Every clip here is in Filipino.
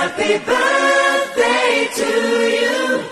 happy birthday to you,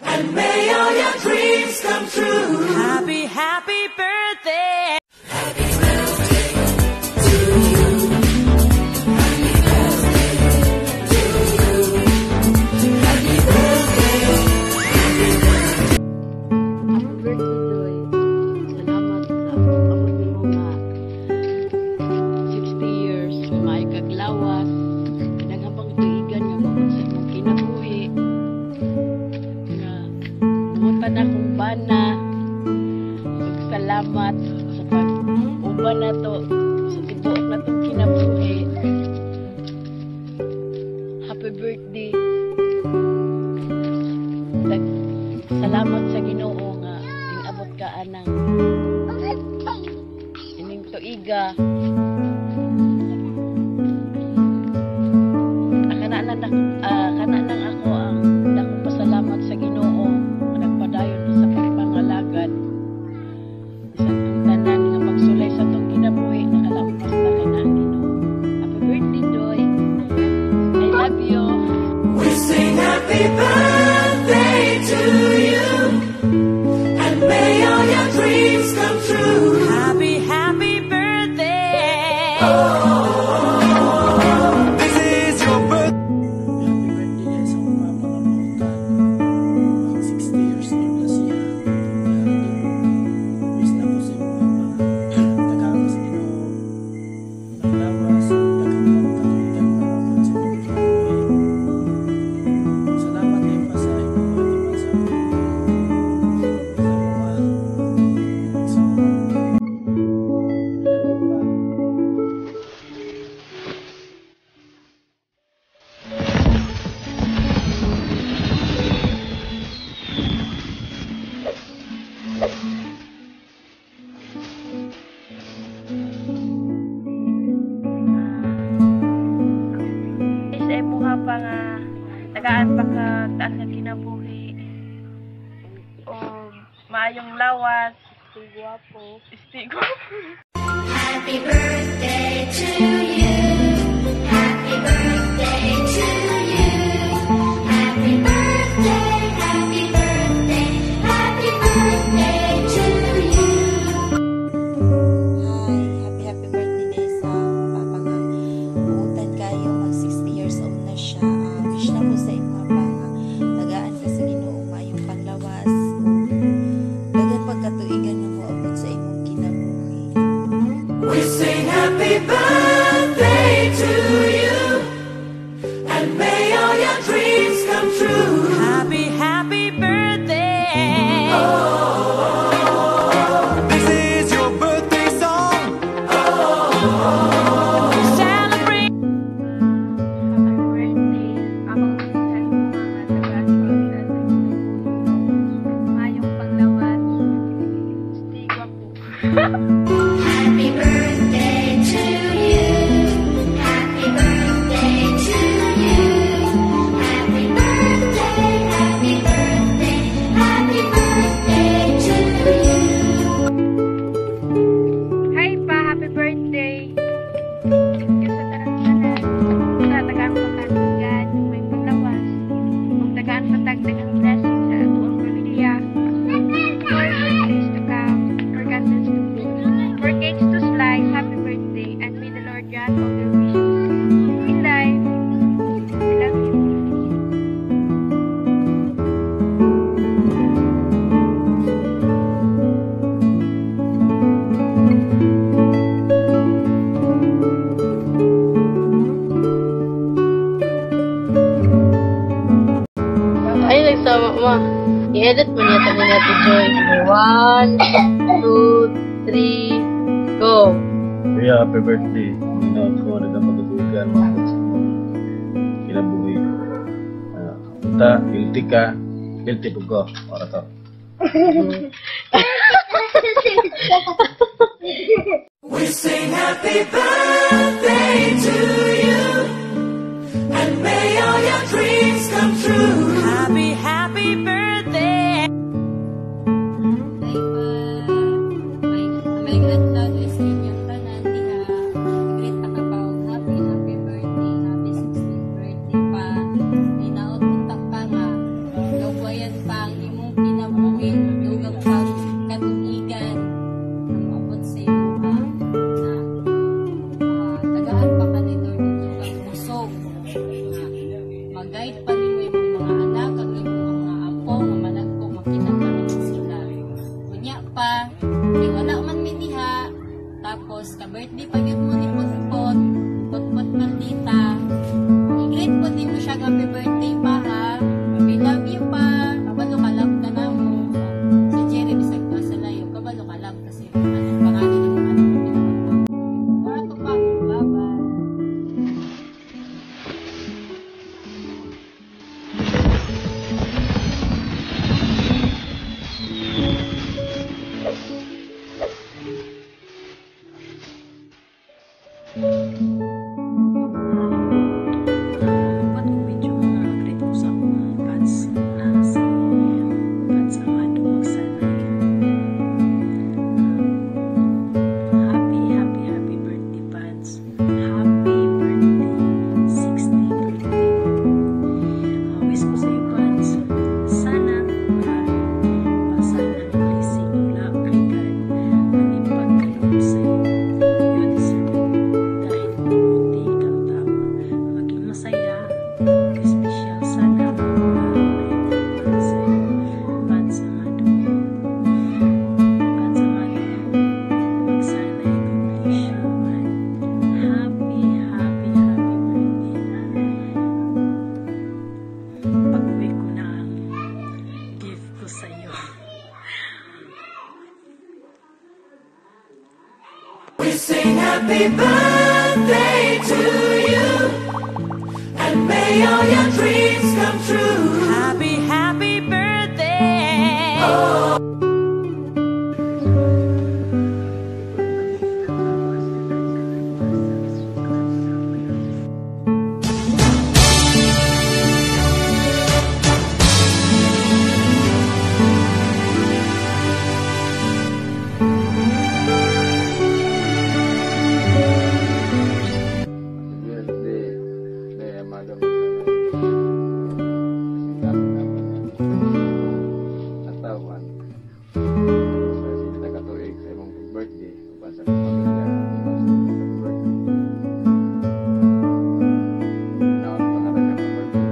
and may all your dreams come true. Happy, happy birthday. Happy birthday to you. Happy birthday to you. Happy birthday. Happy birthday. Happy birthday, Joy. Salamat sa abot mo nga 60 years. May kaglawas. Naghabang tuigan nga mabot sa imong kinabuhi. Na mutan akong bana. Salamat sa pag-uban na to. Sa tibuok na itong kinabuhi. Happy birthday. Salamat sa Ginoo nga inabot ka anang ining tuiga. Kananang ako ang dakong pasalamat sa Ginoo nga nagpadayon sa pagpangalagad. Isang tanan nga pagsulay sa itong kinabuhi nakalampas na ka na ang Ginoo. Happy birthday, Joy. I love you. We sing happy birthday to you, and may all your dreams come true. Happy, happy birthday. This is your birthday. Sa imuha pa nga tagaan pa ka taas nga kinabuhi o maayong lawas Guwapo. istigo. Happy birthday to you. Happy birthday to you. Happy birthday, happy birthday, happy birthday to you. Hi, happy birthday day sa papa nga. Umutan kayo, mag 60 years old na siya. Wish na ko sa inyo pa nga. Tagaan ka sa Ginoo maayong panlawas. Dagan pagkatuigan na mo abot sa imong kinabuhi. We sing happy birthday to you, and may all your dreams come true. Happy, happy birthday. This is your birthday song. Celebrate. Happy birthday. Ako sa mga tagaan ko maayong paglawas istigo ako. Happy birthday to you. Happy birthday to you. Happy birthday, happy birthday, happy birthday to you. Hi pa, happy birthday. Thank you sa tanan-tanan. Sa tagaan patagdagan, may paglawas. Kung tagaan patagdagan blessing sa atuang pamilya. For birthdays to come, for candles to blow, for cakes to slice, happy birthday, and may the Lord grant all your wishes in life. I love you. Ay, nagsama mo. I-edit mo niya tayo natin, Joy. 1, 2, 3, go! Kuya, happy birthday. Minaot ko, nagpapatutugan mo ako sa mong kinabuhi. Punta, guilty ka. Guilty po ko. Para to. We sing happy birthday to you, and may all your dreams come true. Happy, happy birthday. May adlaw sa inyong tanan diha. Greet ka happy birthday, happy 16th birthday. mag-guide pa rin mo yung mga anak, kag yung mga apo, nga managko, makinagpanig sila. Kunya pa, kay wala man miniha, tapos ka-birthday pa yun mo ni Putput, Putput Maldita. I-greet po din mo siya happy birthday pa ha. We love you pa. Kabalo ka love ka na mo. Si Jerry, bisag pa sa layo. Kabalo ka love kasi anong pangalan ng mga pinapagpag. Para to pa, bye-bye. Buat ko video mga great ko sa akong pads na si pads Amado magsanay. Happy birthday pads. Happy birthday 60th birthday. Wish ko sa iyo pads. Sana sana blessing mula kay God ang ipagkaloob sa iyo. You deserve it. Dahil mabuti kang tao. Maging masaya, special sana ang araw na ito para sa iyo. Pads Amado. Pads Amado. Magsana'y completion. Happy birthday. Pag-uwi ko na ang gift ko sa iyo. We sing happy birthday to you, and may all your dreams come true. Happy, happy birthday. Birthday, Amado magsanay. Atawan. Sa sila katuig sa imong birthday. Basta sa pamilya. Naon pangarap ka ng birthday.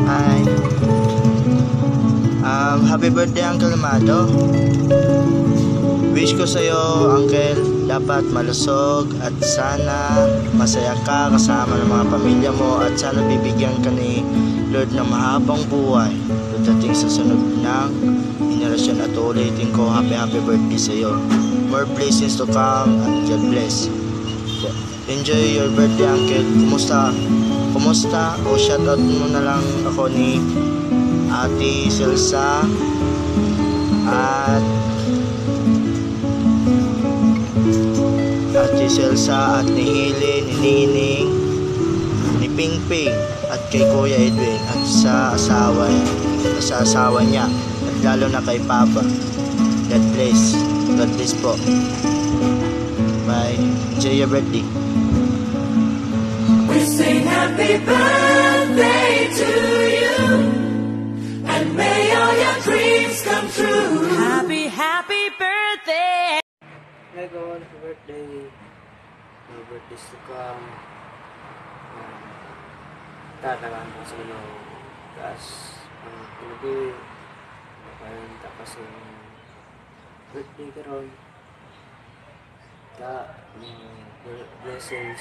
Hi. Happy birthday, Uncle Amado. Wish ko sa'yo, Uncle, dapat malusog at sana masaya ka kasama ng mga pamilya mo at sana bibigyan ka ni Lord ng mahabang buhay pagdating sa sunod ng henerasyon at ulitin ko happy birthday sa'yo. More blessings to come and God bless. Enjoy your birthday, Uncle. Kumusta? O shoutout mo na lang ako ni Ate Selsa at ni Hili, ni Nining, ni Pingping at kay Kuya Edwin at sa asawa niya at lalo na kay Papa. God bless po. Bye. Enjoy your birthday. We sing happy birthday to you, and may all your dreams come true. Happy, happy birthday. Lego, happy birthday. Happy birthday to come. Tatagaan ko sa inyo. Tapos, pinabi, parang tapos yung birthday karon. Blessings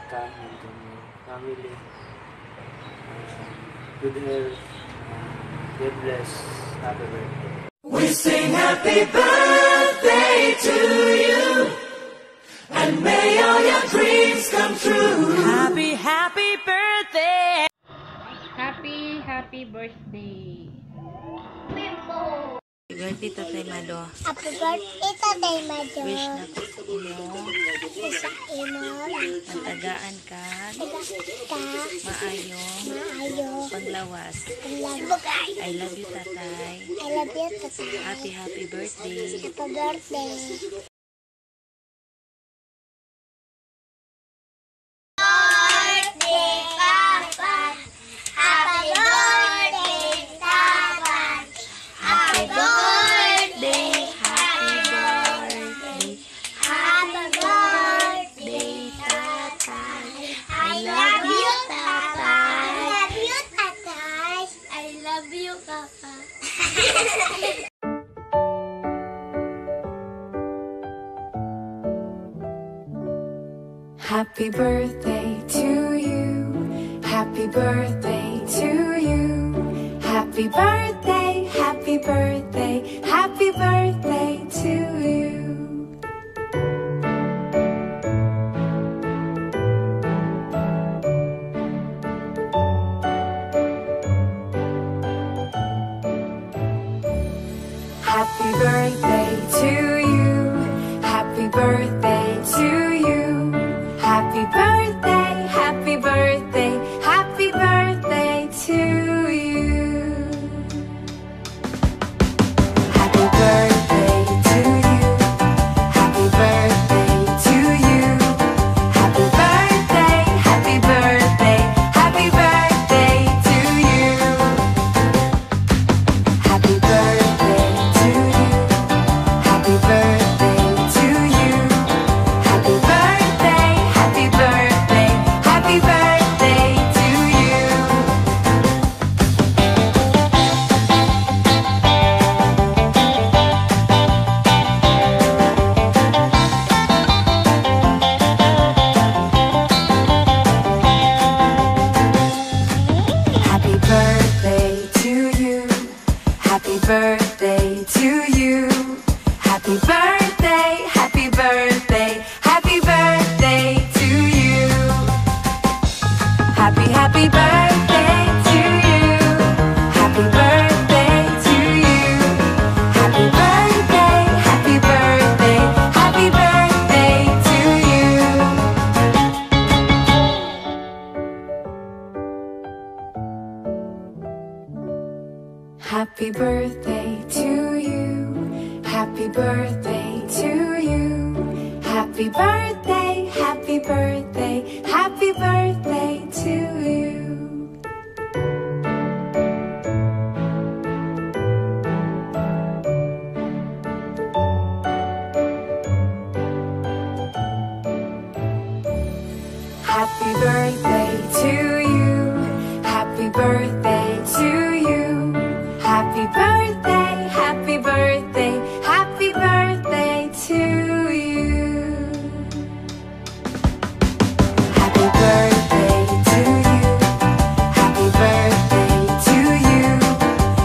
come into my family. Good health. God bless. Happy birthday. We sing happy birthday to you, and may all your dreams come true. Happy, happy birthday. Happy birthday. Birthday Tatay Mado. Happy birthday, Tatay Mado. Wish na ko sa imo. Sa imo. Matagaan ka. Maayong. Panglawas. I love you, Tatay. I love you, Tatay. Happy birthday. Happy birthday. Birthday, Papa. Happy birthday Papa. Happy birthday to you. Happy birthday to you. Happy birthday, happy birthday, happy birthday to you. Happy birthday to you. Happy birthday to you. Happy birthday, happy birthday, happy birthday to you. Happy birthday to you. Happy birthday to you. Happy birthday, happy birthday, happy birthday to you. Happy birthday to you. Happy birthday to you. Happy birthday, happy birthday, happy birthday to you. Happy birthday to you. Happy birthday to you. Happy birthday, happy birthday, happy birthday to you. Happy birthday to you. Happy birthday to you. Happy birthday, happy birthday, happy birthday to you. Happy birthday to you. Happy birthday to you. Happy birthday, happy birthday, happy birthday to you. Happy birthday to you. Happy birthday to you. Happy birthday, happy birthday, happy birthday to you. Happy birthday to you. Happy birthday to you.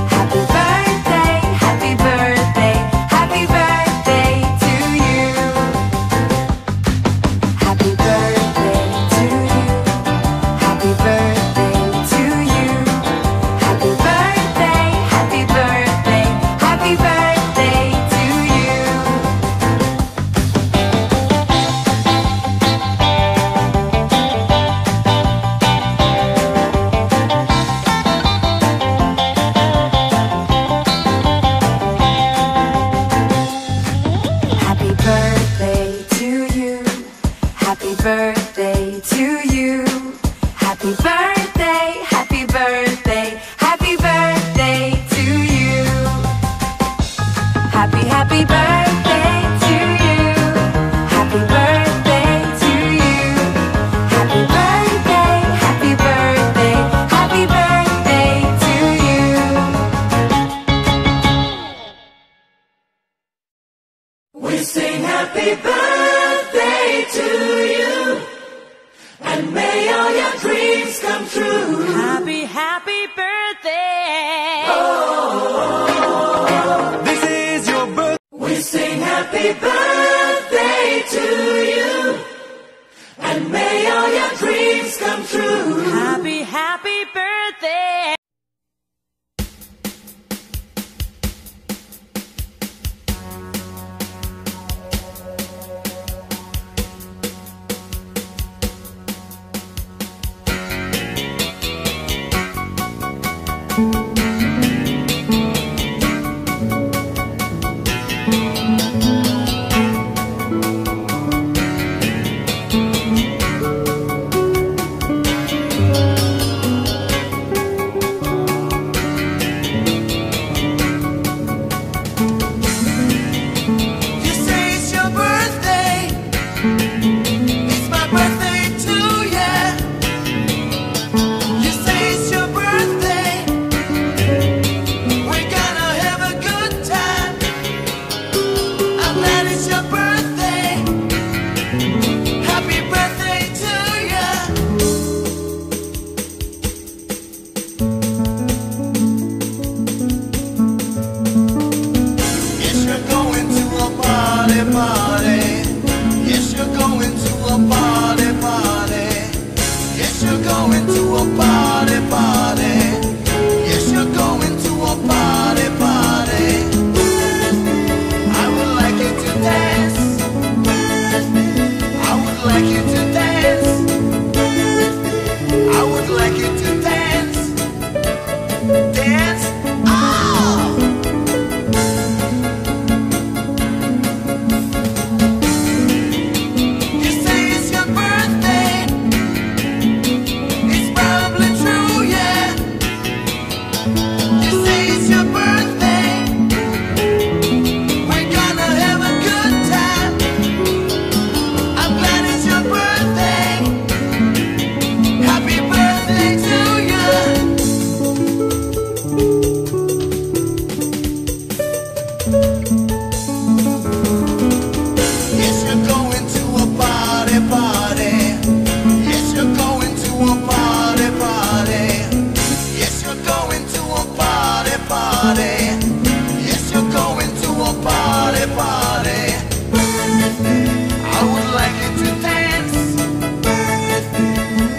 Happy birthday, happy birthday, happy birthday to you. Happy birthday to you. Happy birthday to you. Happy birthday, happy birthday, happy birthday to you. Happy birthday to you. Happy birthday to you. Happy birthday, happy birthday, happy birthday to you. Happy birthday to you. Happy birthday to you. Happy birthday, happy birthday, happy birthday to you. We sing happy birthday to you, and may all your dreams come true. Happy, happy birthday. This is your birthday. We sing happy birthday to you, and may all your dreams come true. Happy, happy birthday. dance. Oh! You say it's your birthday. It's probably true, yeah. You say it's your birthday. We're gonna have a good time. I'm glad it's your birthday. Happy birthday to you. Yes, you're going to a party, party. Yes, you're going to a party, party. Yes, you're going to a party, party. Yes, you're going to a party, party. I would like you to dance.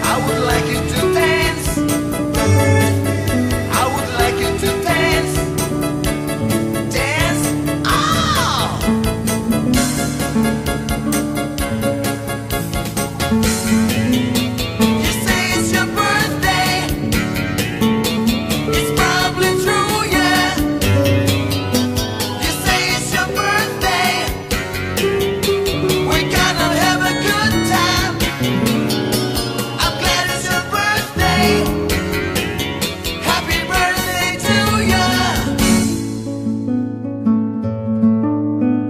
I would like you to dance. I would like you to dance. Dance. Oh! You say it's your birthday. It's probably true, yeah. You say it's your birthday. We're gonna have a good time. I'm glad it's your birthday. Happy birthday to you.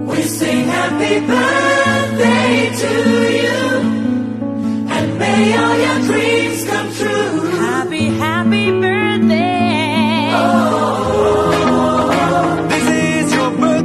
We sing happy birthday to you, and may all your dreams come true. Happy, happy birthday. This is your birthday.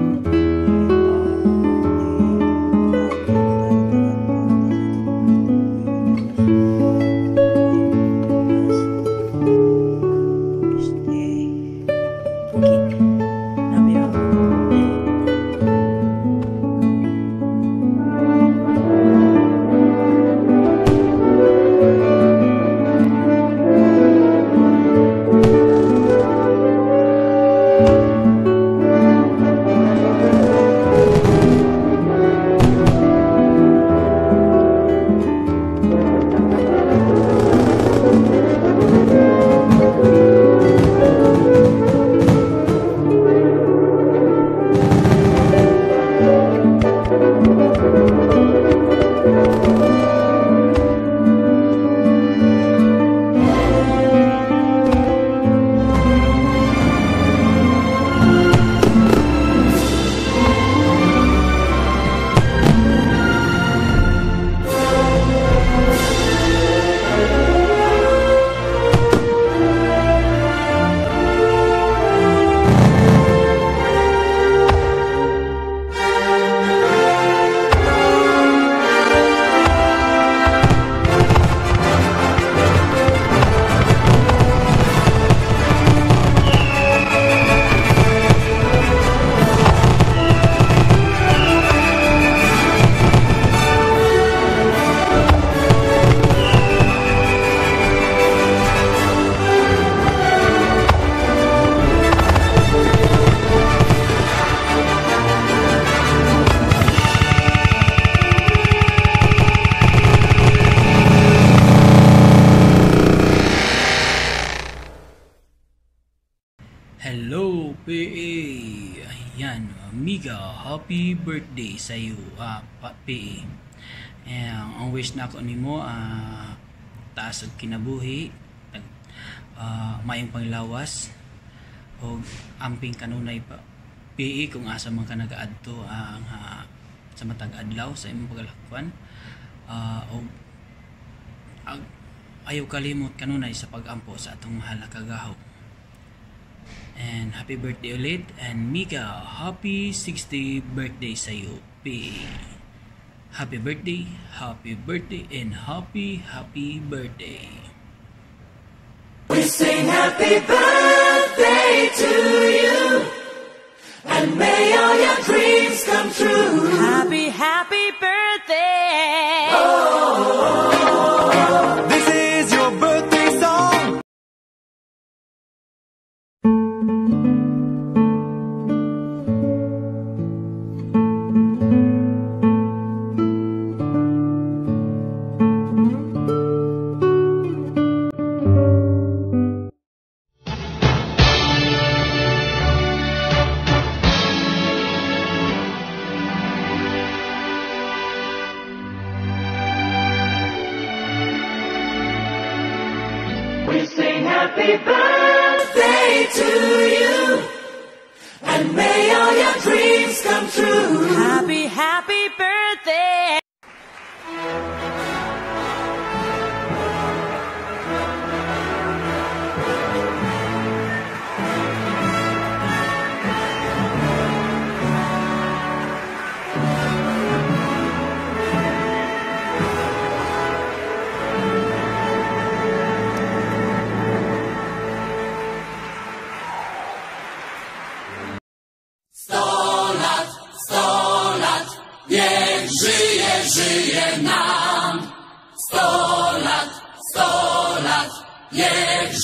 Hello, PA. Ayan, amiga, happy birthday sa iyo, PA. Ang wish na ako nimo, taas og kinabuhi, mayong panglawas, o amping kanunay pa. PA, kung asa man ka nag-aadto ang sa matag adlaw sa imong pagalakwan, o ayaw kalimot kanunay sa pag-ampo sa atong mahal na kagahaw. And happy birthday ulit, and Mika, happy 60th birthday sa iyo, PA. Happy birthday, and happy birthday. We sing happy birthday to you, and may all your dreams come true. Happy, happy birthday. This is your birthday song.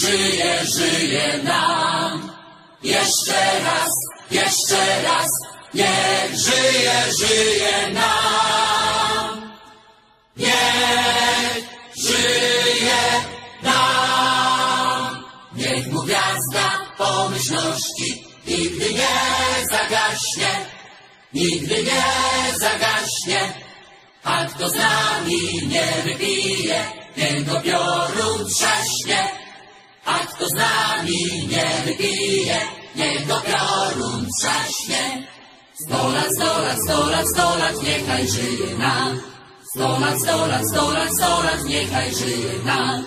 żyje nam. Jeszcze raz, niech żyje nam. Niech żyje nam. Niech mu gwiazda pomyślności nigdy nie zagaśnie, nigdy nie zagaśnie. A kto z nami nie wypije, niech go piorun trzaśnie. A kto z nami nie wypije, niech go piorun trzaśnie. 100 lat, 100 lat, 100 lat, 100 lat, niechaj żyje nam. 100 lat, 100 lat, 100 lat, 100 lat, niechaj żyje nam.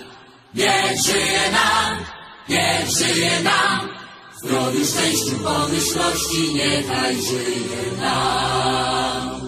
Niech żyje nam, niech żyje nam. W zdrowiu, szczęściu, pomyślności, niechaj żyje nam.